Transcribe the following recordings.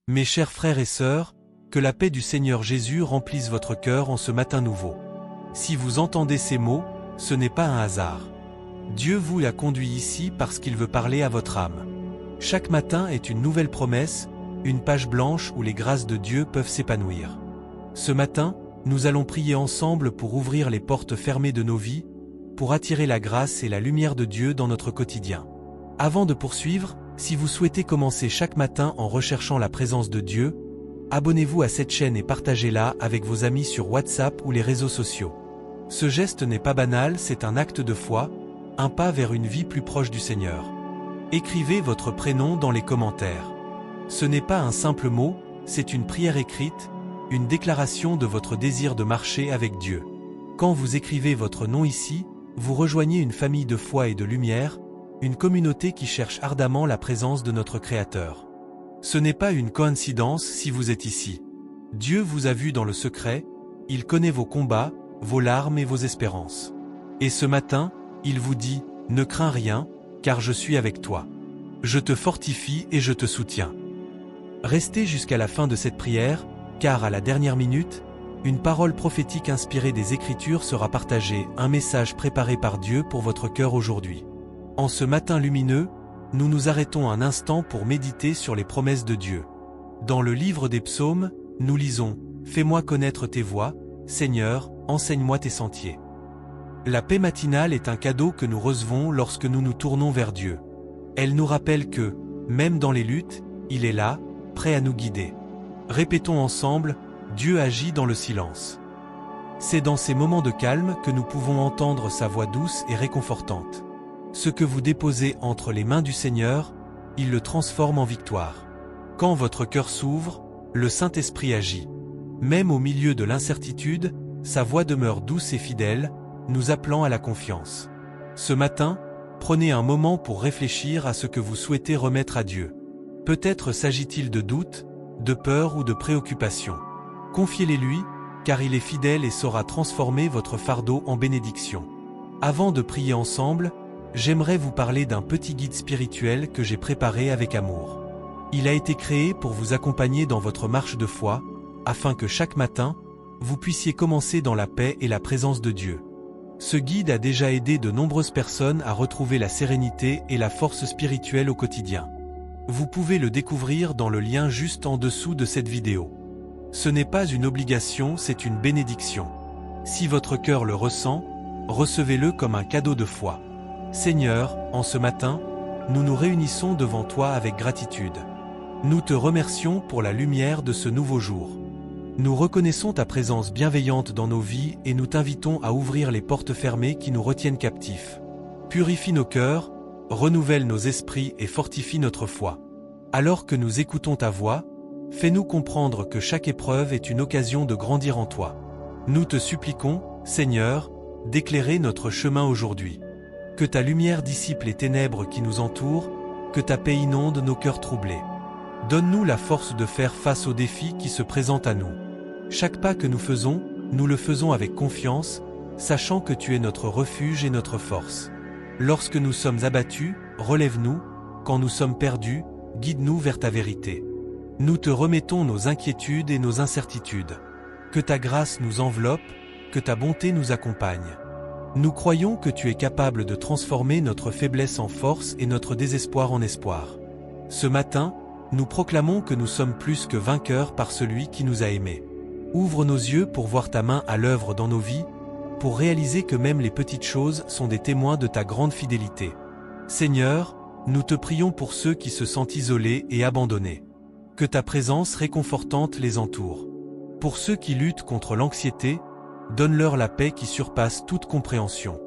Mes chers frères et sœurs, que la paix du Seigneur Jésus remplisse votre cœur en ce matin nouveau. Si vous entendez ces mots, ce n'est pas un hasard. Dieu vous a conduit ici parce qu'il veut parler à votre âme. Chaque matin est une nouvelle promesse, une page blanche où les grâces de Dieu peuvent s'épanouir. Ce matin, nous allons prier ensemble pour ouvrir les portes fermées de nos vies, pour attirer la grâce et la lumière de Dieu dans notre quotidien. Avant de poursuivre, si vous souhaitez commencer chaque matin en recherchant la présence de Dieu, abonnez-vous à cette chaîne et partagez-la avec vos amis sur WhatsApp ou les réseaux sociaux. Ce geste n'est pas banal, c'est un acte de foi, un pas vers une vie plus proche du Seigneur. Écrivez votre prénom dans les commentaires. Ce n'est pas un simple mot, c'est une prière écrite, une déclaration de votre désir de marcher avec Dieu. Quand vous écrivez votre nom ici, vous rejoignez une famille de foi et de lumière, une communauté qui cherche ardemment la présence de notre Créateur. Ce n'est pas une coïncidence si vous êtes ici. Dieu vous a vu dans le secret, il connaît vos combats, vos larmes et vos espérances. Et ce matin, il vous dit, ne crains rien, car je suis avec toi. Je te fortifie et je te soutiens. Restez jusqu'à la fin de cette prière, car à la dernière minute, une parole prophétique inspirée des Écritures sera partagée, un message préparé par Dieu pour votre cœur aujourd'hui. En ce matin lumineux, nous nous arrêtons un instant pour méditer sur les promesses de Dieu. Dans le livre des psaumes, nous lisons « Fais-moi connaître tes voies, Seigneur, enseigne-moi tes sentiers ». La paix matinale est un cadeau que nous recevons lorsque nous nous tournons vers Dieu. Elle nous rappelle que, même dans les luttes, il est là, prêt à nous guider. Répétons ensemble « Dieu agit dans le silence ». C'est dans ces moments de calme que nous pouvons entendre sa voix douce et réconfortante. Ce que vous déposez entre les mains du Seigneur, il le transforme en victoire. Quand votre cœur s'ouvre, le Saint-Esprit agit. Même au milieu de l'incertitude, sa voix demeure douce et fidèle, nous appelant à la confiance. Ce matin, prenez un moment pour réfléchir à ce que vous souhaitez remettre à Dieu. Peut-être s'agit-il de doutes, de peur ou de préoccupations. Confiez-les lui, car il est fidèle et saura transformer votre fardeau en bénédiction. Avant de prier ensemble, j'aimerais vous parler d'un petit guide spirituel que j'ai préparé avec amour. Il a été créé pour vous accompagner dans votre marche de foi, afin que chaque matin, vous puissiez commencer dans la paix et la présence de Dieu. Ce guide a déjà aidé de nombreuses personnes à retrouver la sérénité et la force spirituelle au quotidien. Vous pouvez le découvrir dans le lien juste en dessous de cette vidéo. Ce n'est pas une obligation, c'est une bénédiction. Si votre cœur le ressent, recevez-le comme un cadeau de foi. Seigneur, en ce matin, nous nous réunissons devant toi avec gratitude. Nous te remercions pour la lumière de ce nouveau jour. Nous reconnaissons ta présence bienveillante dans nos vies et nous t'invitons à ouvrir les portes fermées qui nous retiennent captifs. Purifie nos cœurs, renouvelle nos esprits et fortifie notre foi. Alors que nous écoutons ta voix, fais-nous comprendre que chaque épreuve est une occasion de grandir en toi. Nous te suppliquons, Seigneur, d'éclairer notre chemin aujourd'hui. Que ta lumière dissipe les ténèbres qui nous entourent, que ta paix inonde nos cœurs troublés. Donne-nous la force de faire face aux défis qui se présentent à nous. Chaque pas que nous faisons, nous le faisons avec confiance, sachant que tu es notre refuge et notre force. Lorsque nous sommes abattus, relève-nous, quand nous sommes perdus, guide-nous vers ta vérité. Nous te remettons nos inquiétudes et nos incertitudes. Que ta grâce nous enveloppe, que ta bonté nous accompagne. Nous croyons que tu es capable de transformer notre faiblesse en force et notre désespoir en espoir. Ce matin, nous proclamons que nous sommes plus que vainqueurs par celui qui nous a aimés. Ouvre nos yeux pour voir ta main à l'œuvre dans nos vies, pour réaliser que même les petites choses sont des témoins de ta grande fidélité. Seigneur, nous te prions pour ceux qui se sentent isolés et abandonnés. Que ta présence réconfortante les entoure. Pour ceux qui luttent contre l'anxiété, donne-leur la paix qui surpasse toute compréhension.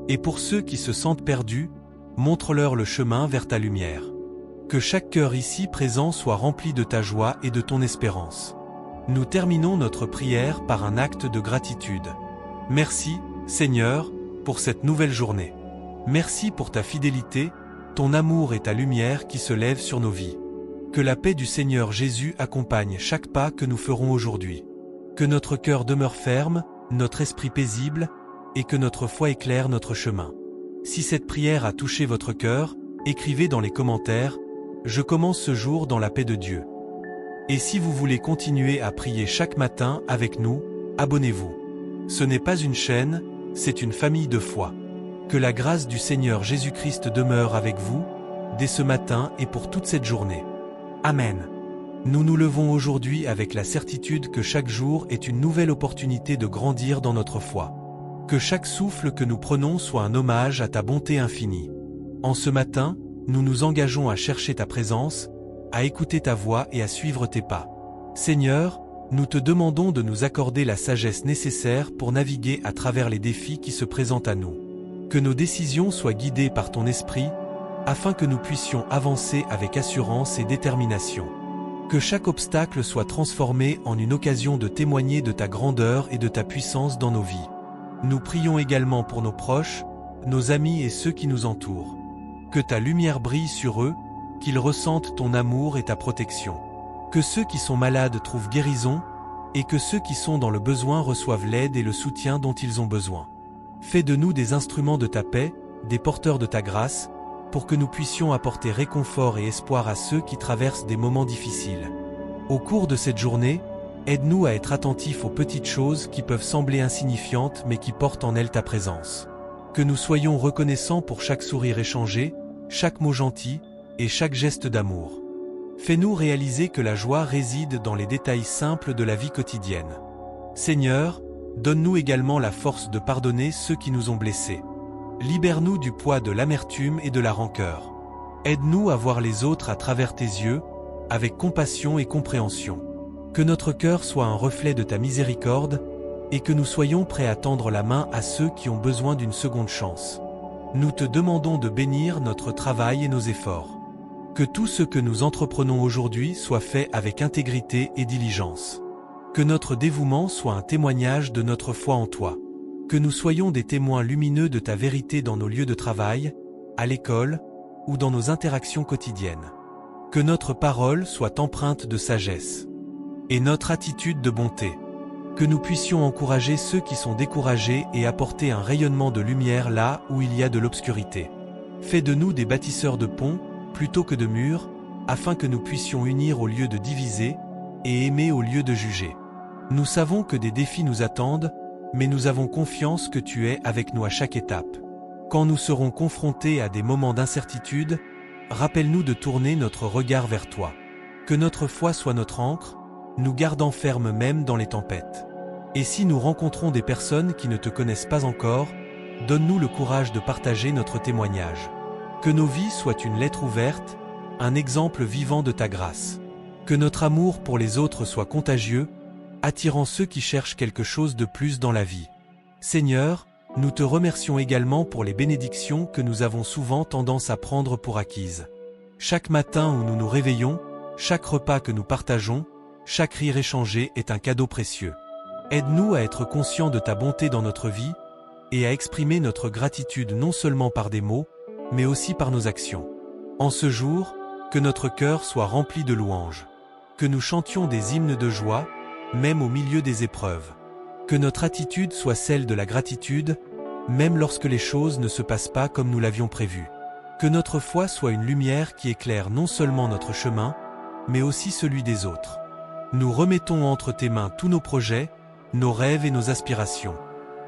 Et pour ceux qui se sentent perdus, montre-leur le chemin vers ta lumière. Que chaque cœur ici présent soit rempli de ta joie et de ton espérance. Nous terminons notre prière par un acte de gratitude. Merci, Seigneur, pour cette nouvelle journée. Merci pour ta fidélité, ton amour et ta lumière qui se lèvent sur nos vies. Que la paix du Seigneur Jésus accompagne chaque pas que nous ferons aujourd'hui. Que notre cœur demeure ferme, notre esprit paisible, et que notre foi éclaire notre chemin. Si cette prière a touché votre cœur, écrivez dans les commentaires « Je commence ce jour dans la paix de Dieu ». Et si vous voulez continuer à prier chaque matin avec nous, abonnez-vous. Ce n'est pas une chaîne, c'est une famille de foi. Que la grâce du Seigneur Jésus-Christ demeure avec vous, dès ce matin et pour toute cette journée. Amen. Nous nous levons aujourd'hui avec la certitude que chaque jour est une nouvelle opportunité de grandir dans notre foi. Que chaque souffle que nous prenons soit un hommage à ta bonté infinie. En ce matin, nous nous engageons à chercher ta présence, à écouter ta voix et à suivre tes pas. Seigneur, nous te demandons de nous accorder la sagesse nécessaire pour naviguer à travers les défis qui se présentent à nous. Que nos décisions soient guidées par ton esprit, afin que nous puissions avancer avec assurance et détermination. Que chaque obstacle soit transformé en une occasion de témoigner de ta grandeur et de ta puissance dans nos vies. Nous prions également pour nos proches, nos amis et ceux qui nous entourent. Que ta lumière brille sur eux, qu'ils ressentent ton amour et ta protection. Que ceux qui sont malades trouvent guérison, et que ceux qui sont dans le besoin reçoivent l'aide et le soutien dont ils ont besoin. Fais de nous des instruments de ta paix, des porteurs de ta grâce, pour que nous puissions apporter réconfort et espoir à ceux qui traversent des moments difficiles. Au cours de cette journée, aide-nous à être attentifs aux petites choses qui peuvent sembler insignifiantes mais qui portent en elles ta présence. Que nous soyons reconnaissants pour chaque sourire échangé, chaque mot gentil et chaque geste d'amour. Fais-nous réaliser que la joie réside dans les détails simples de la vie quotidienne. Seigneur, donne-nous également la force de pardonner ceux qui nous ont blessés. Libère-nous du poids de l'amertume et de la rancœur. Aide-nous à voir les autres à travers tes yeux, avec compassion et compréhension. Que notre cœur soit un reflet de ta miséricorde, et que nous soyons prêts à tendre la main à ceux qui ont besoin d'une seconde chance. Nous te demandons de bénir notre travail et nos efforts. Que tout ce que nous entreprenons aujourd'hui soit fait avec intégrité et diligence. Que notre dévouement soit un témoignage de notre foi en toi. Que nous soyons des témoins lumineux de ta vérité dans nos lieux de travail, à l'école ou dans nos interactions quotidiennes. Que notre parole soit empreinte de sagesse et notre attitude de bonté. Que nous puissions encourager ceux qui sont découragés et apporter un rayonnement de lumière là où il y a de l'obscurité. Fais de nous des bâtisseurs de ponts plutôt que de murs, afin que nous puissions unir au lieu de diviser et aimer au lieu de juger. Nous savons que des défis nous attendent, mais nous avons confiance que tu es avec nous à chaque étape. Quand nous serons confrontés à des moments d'incertitude, rappelle-nous de tourner notre regard vers toi. Que notre foi soit notre ancre, nous gardant ferme même dans les tempêtes. Et si nous rencontrons des personnes qui ne te connaissent pas encore, donne-nous le courage de partager notre témoignage. Que nos vies soient une lettre ouverte, un exemple vivant de ta grâce. Que notre amour pour les autres soit contagieux, attirant ceux qui cherchent quelque chose de plus dans la vie. Seigneur, nous te remercions également pour les bénédictions que nous avons souvent tendance à prendre pour acquises. Chaque matin où nous nous réveillons, chaque repas que nous partageons, chaque rire échangé est un cadeau précieux. Aide-nous à être conscients de ta bonté dans notre vie et à exprimer notre gratitude non seulement par des mots, mais aussi par nos actions. En ce jour, que notre cœur soit rempli de louanges. Que nous chantions des hymnes de joie, même au milieu des épreuves. Que notre attitude soit celle de la gratitude, même lorsque les choses ne se passent pas comme nous l'avions prévu. Que notre foi soit une lumière qui éclaire non seulement notre chemin, mais aussi celui des autres. Nous remettons entre tes mains tous nos projets, nos rêves et nos aspirations.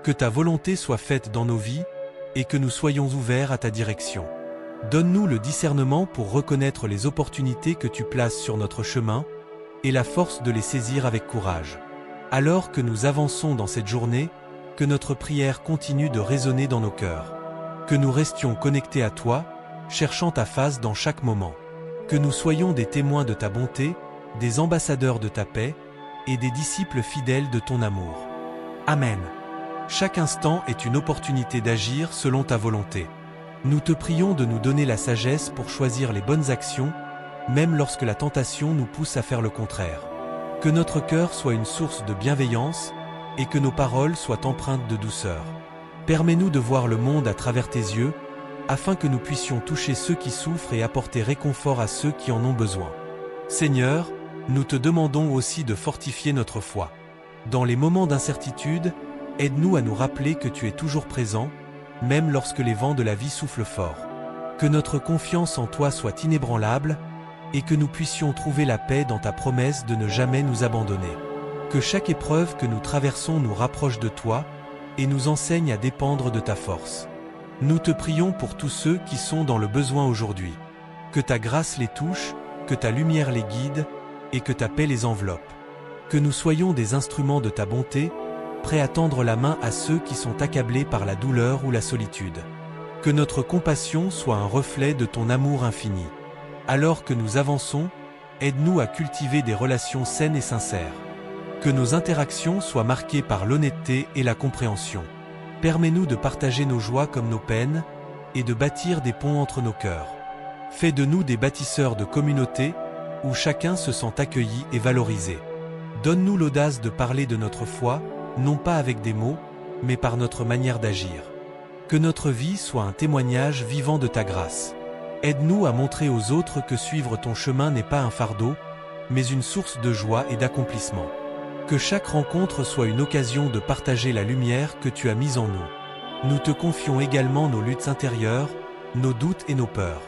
Que ta volonté soit faite dans nos vies, et que nous soyons ouverts à ta direction. Donne-nous le discernement pour reconnaître les opportunités que tu places sur notre chemin, et la force de les saisir avec courage. Alors que nous avançons dans cette journée, que notre prière continue de résonner dans nos cœurs. Que nous restions connectés à toi, cherchant ta face dans chaque moment. Que nous soyons des témoins de ta bonté, des ambassadeurs de ta paix, et des disciples fidèles de ton amour. Amen. Chaque instant est une opportunité d'agir selon ta volonté. Nous te prions de nous donner la sagesse pour choisir les bonnes actions, même lorsque la tentation nous pousse à faire le contraire. Que notre cœur soit une source de bienveillance et que nos paroles soient empreintes de douceur. Permets-nous de voir le monde à travers tes yeux, afin que nous puissions toucher ceux qui souffrent et apporter réconfort à ceux qui en ont besoin. Seigneur, nous te demandons aussi de fortifier notre foi. Dans les moments d'incertitude, aide-nous à nous rappeler que tu es toujours présent, même lorsque les vents de la vie soufflent fort. Que notre confiance en toi soit inébranlable, et que nous puissions trouver la paix dans ta promesse de ne jamais nous abandonner. Que chaque épreuve que nous traversons nous rapproche de toi, et nous enseigne à dépendre de ta force. Nous te prions pour tous ceux qui sont dans le besoin aujourd'hui. Que ta grâce les touche, que ta lumière les guide, et que ta paix les enveloppe. Que nous soyons des instruments de ta bonté, prêts à tendre la main à ceux qui sont accablés par la douleur ou la solitude. Que notre compassion soit un reflet de ton amour infini. Alors que nous avançons, aide-nous à cultiver des relations saines et sincères. Que nos interactions soient marquées par l'honnêteté et la compréhension. Permets-nous de partager nos joies comme nos peines, et de bâtir des ponts entre nos cœurs. Fais de nous des bâtisseurs de communauté, où chacun se sent accueilli et valorisé. Donne-nous l'audace de parler de notre foi, non pas avec des mots, mais par notre manière d'agir. Que notre vie soit un témoignage vivant de ta grâce. Aide-nous à montrer aux autres que suivre ton chemin n'est pas un fardeau, mais une source de joie et d'accomplissement. Que chaque rencontre soit une occasion de partager la lumière que tu as mise en nous. Nous te confions également nos luttes intérieures, nos doutes et nos peurs.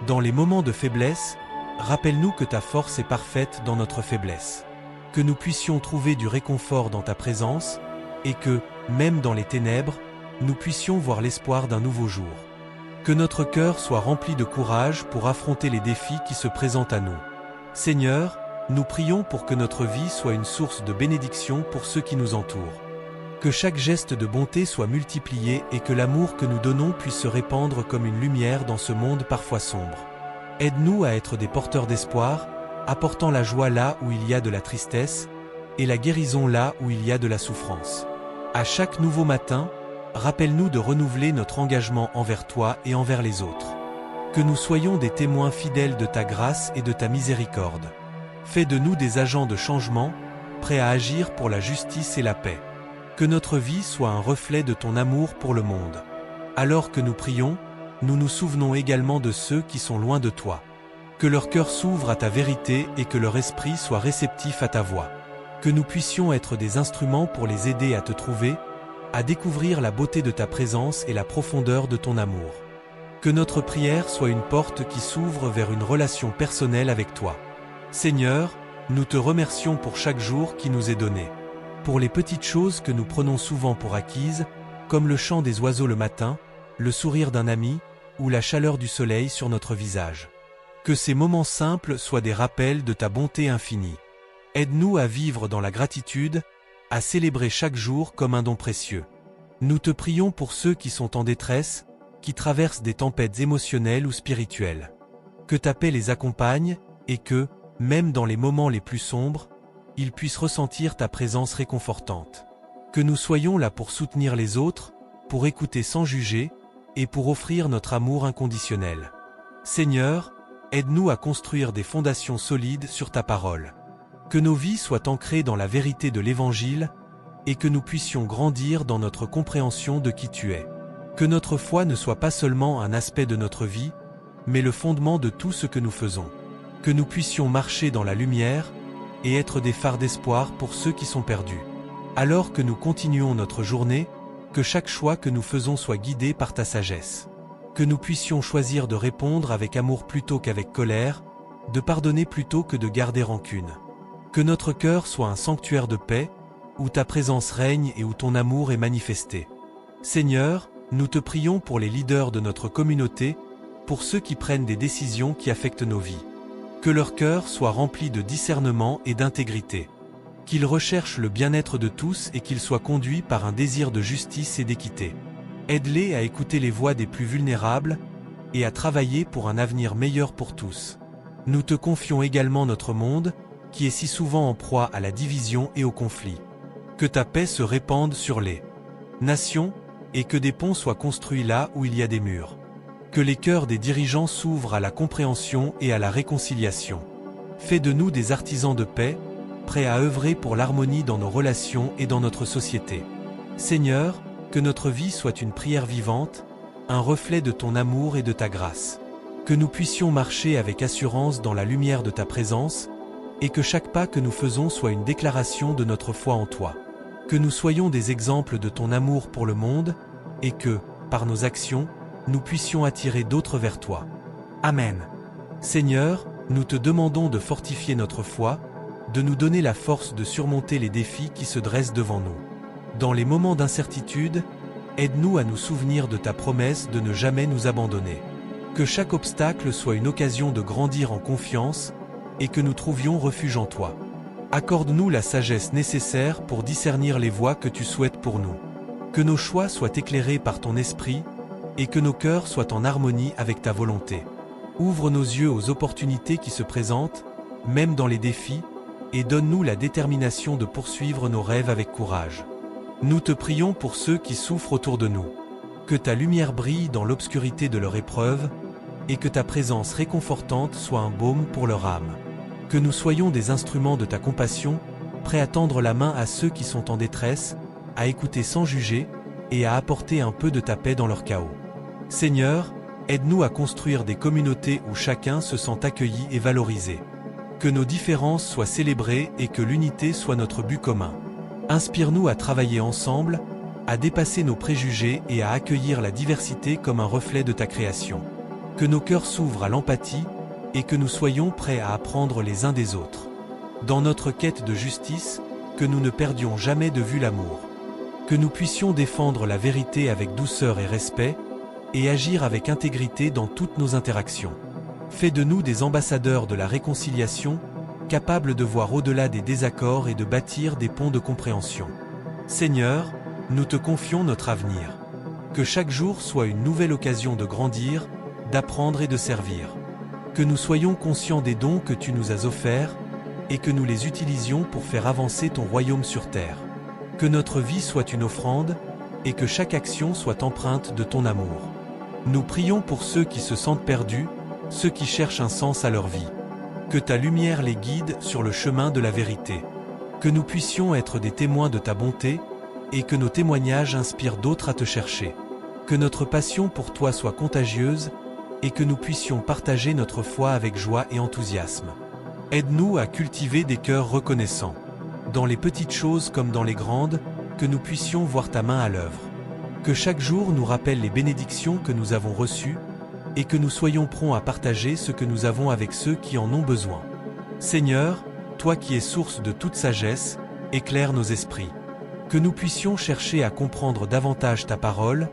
Dans les moments de faiblesse, rappelle-nous que ta force est parfaite dans notre faiblesse. Que nous puissions trouver du réconfort dans ta présence, et que, même dans les ténèbres, nous puissions voir l'espoir d'un nouveau jour. Que notre cœur soit rempli de courage pour affronter les défis qui se présentent à nous. Seigneur, nous prions pour que notre vie soit une source de bénédiction pour ceux qui nous entourent. Que chaque geste de bonté soit multiplié et que l'amour que nous donnons puisse se répandre comme une lumière dans ce monde parfois sombre. Aide-nous à être des porteurs d'espoir, apportant la joie là où il y a de la tristesse, et la guérison là où il y a de la souffrance. À chaque nouveau matin, rappelle-nous de renouveler notre engagement envers toi et envers les autres. Que nous soyons des témoins fidèles de ta grâce et de ta miséricorde. Fais de nous des agents de changement, prêts à agir pour la justice et la paix. Que notre vie soit un reflet de ton amour pour le monde. Alors que nous prions, nous nous souvenons également de ceux qui sont loin de toi. Que leur cœur s'ouvre à ta vérité et que leur esprit soit réceptif à ta voix. Que nous puissions être des instruments pour les aider à te trouver, à découvrir la beauté de ta présence et la profondeur de ton amour. Que notre prière soit une porte qui s'ouvre vers une relation personnelle avec toi. Seigneur, nous te remercions pour chaque jour qui nous est donné. Pour les petites choses que nous prenons souvent pour acquises, comme le chant des oiseaux le matin, le sourire d'un ami, ou la chaleur du soleil sur notre visage. Que ces moments simples soient des rappels de ta bonté infinie. Aide-nous à vivre dans la gratitude, à célébrer chaque jour comme un don précieux. Nous te prions pour ceux qui sont en détresse, qui traversent des tempêtes émotionnelles ou spirituelles. Que ta paix les accompagne, et que, même dans les moments les plus sombres, ils puissent ressentir ta présence réconfortante. Que nous soyons là pour soutenir les autres, pour écouter sans juger, et pour offrir notre amour inconditionnel. Seigneur, aide-nous à construire des fondations solides sur ta parole. Que nos vies soient ancrées dans la vérité de l'Évangile, et que nous puissions grandir dans notre compréhension de qui tu es. Que notre foi ne soit pas seulement un aspect de notre vie, mais le fondement de tout ce que nous faisons. Que nous puissions marcher dans la lumière, et être des phares d'espoir pour ceux qui sont perdus. Alors que nous continuons notre journée, que chaque choix que nous faisons soit guidé par ta sagesse. Que nous puissions choisir de répondre avec amour plutôt qu'avec colère, de pardonner plutôt que de garder rancune. Que notre cœur soit un sanctuaire de paix, où ta présence règne et où ton amour est manifesté. Seigneur, nous te prions pour les leaders de notre communauté, pour ceux qui prennent des décisions qui affectent nos vies. Que leur cœur soit rempli de discernement et d'intégrité. Qu'ils recherchent le bien-être de tous et qu'ils soient conduits par un désir de justice et d'équité. Aide-les à écouter les voix des plus vulnérables et à travailler pour un avenir meilleur pour tous. Nous te confions également notre monde, qui est si souvent en proie à la division et au conflit. Que ta paix se répande sur les nations, et que des ponts soient construits là où il y a des murs. Que les cœurs des dirigeants s'ouvrent à la compréhension et à la réconciliation. Fais de nous des artisans de paix, prêts à œuvrer pour l'harmonie dans nos relations et dans notre société. Seigneur, que notre vie soit une prière vivante, un reflet de ton amour et de ta grâce. Que nous puissions marcher avec assurance dans la lumière de ta présence, et que chaque pas que nous faisons soit une déclaration de notre foi en toi. Que nous soyons des exemples de ton amour pour le monde, et que, par nos actions, nous puissions attirer d'autres vers toi. Amen. Seigneur, nous te demandons de fortifier notre foi, de nous donner la force de surmonter les défis qui se dressent devant nous. Dans les moments d'incertitude, aide-nous à nous souvenir de ta promesse de ne jamais nous abandonner. Que chaque obstacle soit une occasion de grandir en confiance et que nous trouvions refuge en toi. Accorde-nous la sagesse nécessaire pour discernir les voies que tu souhaites pour nous. Que nos choix soient éclairés par ton esprit et que nos cœurs soient en harmonie avec ta volonté. Ouvre nos yeux aux opportunités qui se présentent, même dans les défis, et donne-nous la détermination de poursuivre nos rêves avec courage. Nous te prions pour ceux qui souffrent autour de nous. Que ta lumière brille dans l'obscurité de leur épreuve, et que ta présence réconfortante soit un baume pour leur âme. Que nous soyons des instruments de ta compassion, prêts à tendre la main à ceux qui sont en détresse, à écouter sans juger, et à apporter un peu de ta paix dans leur chaos. Seigneur, aide-nous à construire des communautés où chacun se sent accueilli et valorisé. Que nos différences soient célébrées et que l'unité soit notre but commun. Inspire-nous à travailler ensemble, à dépasser nos préjugés et à accueillir la diversité comme un reflet de ta création. Que nos cœurs s'ouvrent à l'empathie et que nous soyons prêts à apprendre les uns des autres. Dans notre quête de justice, que nous ne perdions jamais de vue l'amour. Que nous puissions défendre la vérité avec douceur et respect et agir avec intégrité dans toutes nos interactions. Fais de nous des ambassadeurs de la réconciliation, capables de voir au-delà des désaccords et de bâtir des ponts de compréhension. Seigneur, nous te confions notre avenir. Que chaque jour soit une nouvelle occasion de grandir, d'apprendre et de servir. Que nous soyons conscients des dons que tu nous as offerts et que nous les utilisions pour faire avancer ton royaume sur terre. Que notre vie soit une offrande et que chaque action soit empreinte de ton amour. Nous prions pour ceux qui se sentent perdus, ceux qui cherchent un sens à leur vie. Que ta lumière les guide sur le chemin de la vérité. Que nous puissions être des témoins de ta bonté et que nos témoignages inspirent d'autres à te chercher. Que notre passion pour toi soit contagieuse et que nous puissions partager notre foi avec joie et enthousiasme. Aide-nous à cultiver des cœurs reconnaissants. Dans les petites choses comme dans les grandes, que nous puissions voir ta main à l'œuvre. Que chaque jour nous rappelle les bénédictions que nous avons reçues et que nous soyons prompts à partager ce que nous avons avec ceux qui en ont besoin. Seigneur, toi qui es source de toute sagesse, éclaire nos esprits. Que nous puissions chercher à comprendre davantage ta parole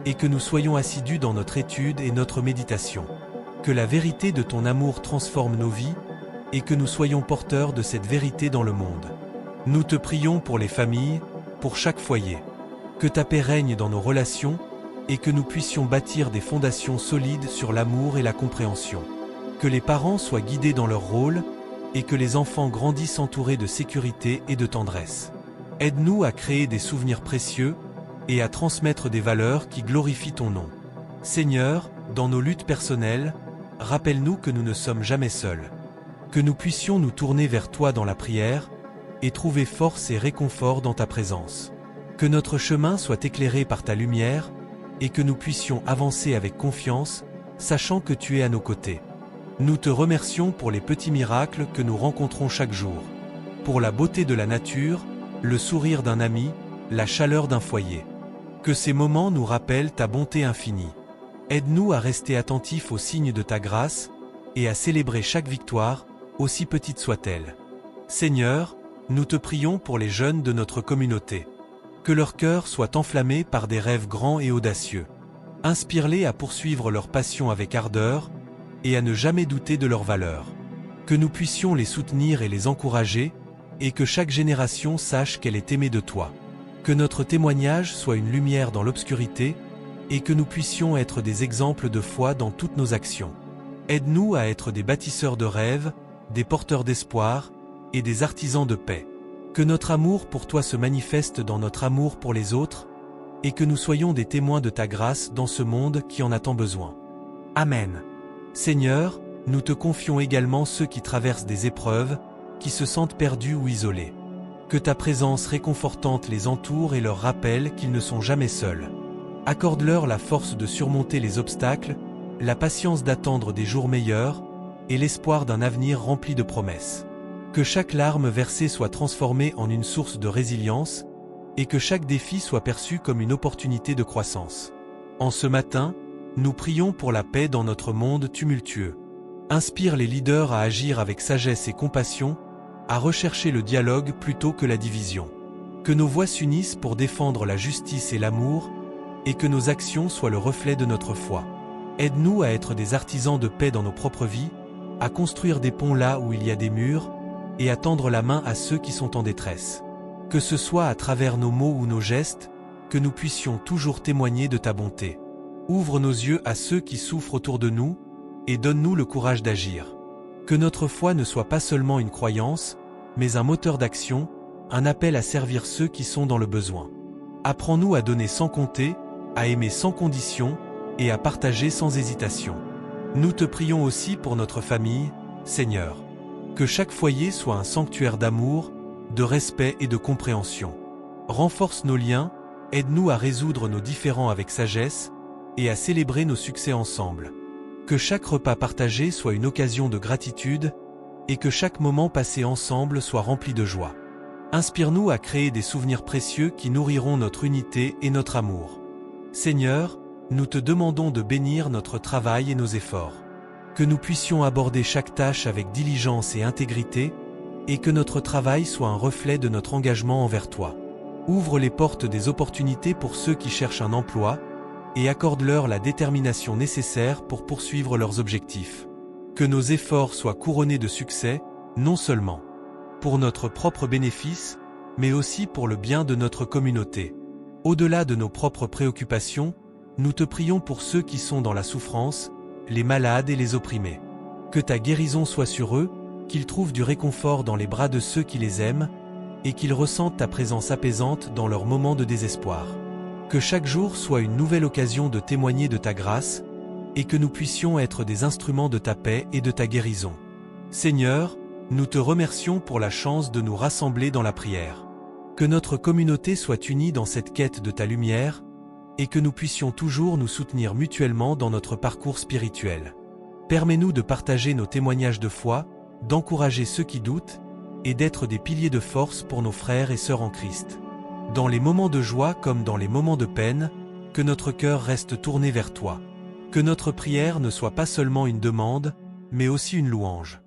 et que nous soyons assidus dans notre étude et notre méditation. Que la vérité de ton amour transforme nos vies et que nous soyons porteurs de cette vérité dans le monde. Nous te prions pour les familles, pour chaque foyer. Que ta paix règne dans nos relations et que nous puissions bâtir des fondations solides sur l'amour et la compréhension. Que les parents soient guidés dans leur rôle et que les enfants grandissent entourés de sécurité et de tendresse. Aide-nous à créer des souvenirs précieux et à transmettre des valeurs qui glorifient ton nom. Seigneur, dans nos luttes personnelles, rappelle-nous que nous ne sommes jamais seuls. Que nous puissions nous tourner vers toi dans la prière et trouver force et réconfort dans ta présence. Que notre chemin soit éclairé par ta lumière et que nous puissions avancer avec confiance, sachant que tu es à nos côtés. Nous te remercions pour les petits miracles que nous rencontrons chaque jour. Pour la beauté de la nature, le sourire d'un ami, la chaleur d'un foyer. Que ces moments nous rappellent ta bonté infinie. Aide-nous à rester attentifs aux signes de ta grâce et à célébrer chaque victoire, aussi petite soit-elle. Seigneur, nous te prions pour les jeunes de notre communauté. Que leur cœur soit enflammé par des rêves grands et audacieux. Inspire-les à poursuivre leur passion avec ardeur et à ne jamais douter de leur valeur. Que nous puissions les soutenir et les encourager, et que chaque génération sache qu'elle est aimée de toi. Que notre témoignage soit une lumière dans l'obscurité, et que nous puissions être des exemples de foi dans toutes nos actions. Aide-nous à être des bâtisseurs de rêves, des porteurs d'espoir, et des artisans de paix. Que notre amour pour toi se manifeste dans notre amour pour les autres, et que nous soyons des témoins de ta grâce dans ce monde qui en a tant besoin. Amen. Seigneur, nous te confions également ceux qui traversent des épreuves, qui se sentent perdus ou isolés. Que ta présence réconfortante les entoure et leur rappelle qu'ils ne sont jamais seuls. Accorde-leur la force de surmonter les obstacles, la patience d'attendre des jours meilleurs, et l'espoir d'un avenir rempli de promesses. Que chaque larme versée soit transformée en une source de résilience, et que chaque défi soit perçu comme une opportunité de croissance. En ce matin, nous prions pour la paix dans notre monde tumultueux. Inspire les leaders à agir avec sagesse et compassion, à rechercher le dialogue plutôt que la division. Que nos voix s'unissent pour défendre la justice et l'amour, et que nos actions soient le reflet de notre foi. Aide-nous à être des artisans de paix dans nos propres vies, à construire des ponts là où il y a des murs, et à tendre la main à ceux qui sont en détresse. Que ce soit à travers nos mots ou nos gestes, que nous puissions toujours témoigner de ta bonté. Ouvre nos yeux à ceux qui souffrent autour de nous, et donne-nous le courage d'agir. Que notre foi ne soit pas seulement une croyance, mais un moteur d'action, un appel à servir ceux qui sont dans le besoin. Apprends-nous à donner sans compter, à aimer sans condition, et à partager sans hésitation. Nous te prions aussi pour notre famille, Seigneur. Que chaque foyer soit un sanctuaire d'amour, de respect et de compréhension. Renforce nos liens, aide-nous à résoudre nos différends avec sagesse, et à célébrer nos succès ensemble. Que chaque repas partagé soit une occasion de gratitude, et que chaque moment passé ensemble soit rempli de joie. Inspire-nous à créer des souvenirs précieux qui nourriront notre unité et notre amour. Seigneur, nous te demandons de bénir notre travail et nos efforts. Que nous puissions aborder chaque tâche avec diligence et intégrité, et que notre travail soit un reflet de notre engagement envers toi. Ouvre les portes des opportunités pour ceux qui cherchent un emploi, et accorde-leur la détermination nécessaire pour poursuivre leurs objectifs. Que nos efforts soient couronnés de succès, non seulement pour notre propre bénéfice, mais aussi pour le bien de notre communauté. Au-delà de nos propres préoccupations, nous te prions pour ceux qui sont dans la souffrance, les malades et les opprimés. Que ta guérison soit sur eux, qu'ils trouvent du réconfort dans les bras de ceux qui les aiment, et qu'ils ressentent ta présence apaisante dans leurs moments de désespoir. Que chaque jour soit une nouvelle occasion de témoigner de ta grâce, et que nous puissions être des instruments de ta paix et de ta guérison. Seigneur, nous te remercions pour la chance de nous rassembler dans la prière. Que notre communauté soit unie dans cette quête de ta lumière, et que nous puissions toujours nous soutenir mutuellement dans notre parcours spirituel. Permets-nous de partager nos témoignages de foi, d'encourager ceux qui doutent, et d'être des piliers de force pour nos frères et sœurs en Christ. Dans les moments de joie comme dans les moments de peine, que notre cœur reste tourné vers toi. Que notre prière ne soit pas seulement une demande, mais aussi une louange.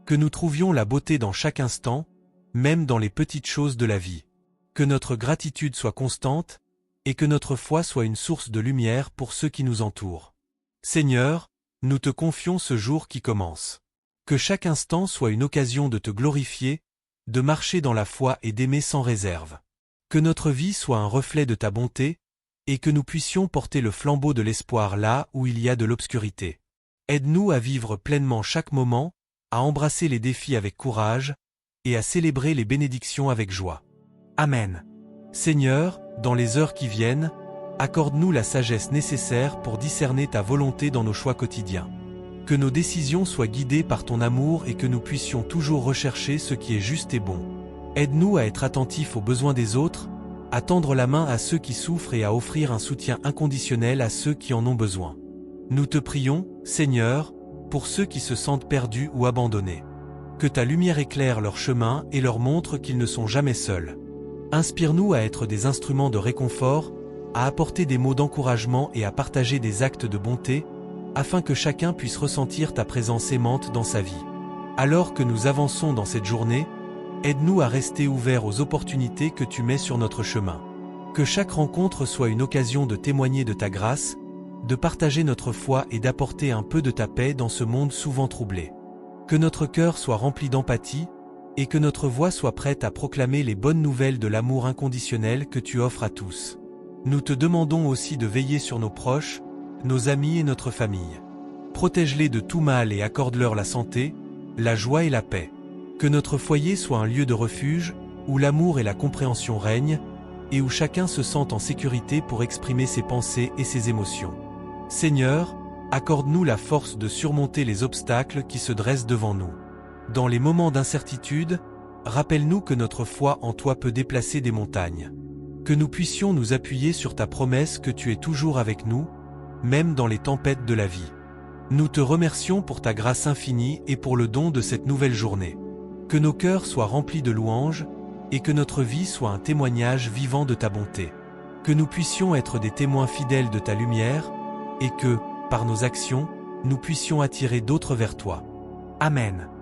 Que nous trouvions la beauté dans chaque instant, même dans les petites choses de la vie. Que notre gratitude soit constante, et que notre foi soit une source de lumière pour ceux qui nous entourent. Seigneur, nous te confions ce jour qui commence. Que chaque instant soit une occasion de te glorifier, de marcher dans la foi et d'aimer sans réserve. Que notre vie soit un reflet de ta bonté, et que nous puissions porter le flambeau de l'espoir là où il y a de l'obscurité. Aide-nous à vivre pleinement chaque moment, à embrasser les défis avec courage, et à célébrer les bénédictions avec joie. Amen. Seigneur, dans les heures qui viennent, accorde-nous la sagesse nécessaire pour discerner ta volonté dans nos choix quotidiens. Que nos décisions soient guidées par ton amour et que nous puissions toujours rechercher ce qui est juste et bon. Aide-nous à être attentifs aux besoins des autres, à tendre la main à ceux qui souffrent et à offrir un soutien inconditionnel à ceux qui en ont besoin. Nous te prions, Seigneur, pour ceux qui se sentent perdus ou abandonnés. Que ta lumière éclaire leur chemin et leur montre qu'ils ne sont jamais seuls. Inspire-nous à être des instruments de réconfort, à apporter des mots d'encouragement et à partager des actes de bonté, afin que chacun puisse ressentir ta présence aimante dans sa vie. Alors que nous avançons dans cette journée, aide-nous à rester ouverts aux opportunités que tu mets sur notre chemin. Que chaque rencontre soit une occasion de témoigner de ta grâce, de partager notre foi et d'apporter un peu de ta paix dans ce monde souvent troublé. Que notre cœur soit rempli d'empathie, et que notre voix soit prête à proclamer les bonnes nouvelles de l'amour inconditionnel que tu offres à tous. Nous te demandons aussi de veiller sur nos proches, nos amis et notre famille. Protège-les de tout mal et accorde-leur la santé, la joie et la paix. Que notre foyer soit un lieu de refuge, où l'amour et la compréhension règnent, et où chacun se sente en sécurité pour exprimer ses pensées et ses émotions. Seigneur, accorde-nous la force de surmonter les obstacles qui se dressent devant nous. Dans les moments d'incertitude, rappelle-nous que notre foi en toi peut déplacer des montagnes. Que nous puissions nous appuyer sur ta promesse que tu es toujours avec nous, même dans les tempêtes de la vie. Nous te remercions pour ta grâce infinie et pour le don de cette nouvelle journée. Que nos cœurs soient remplis de louanges, et que notre vie soit un témoignage vivant de ta bonté. Que nous puissions être des témoins fidèles de ta lumière, et que, par nos actions, nous puissions attirer d'autres vers toi. Amen.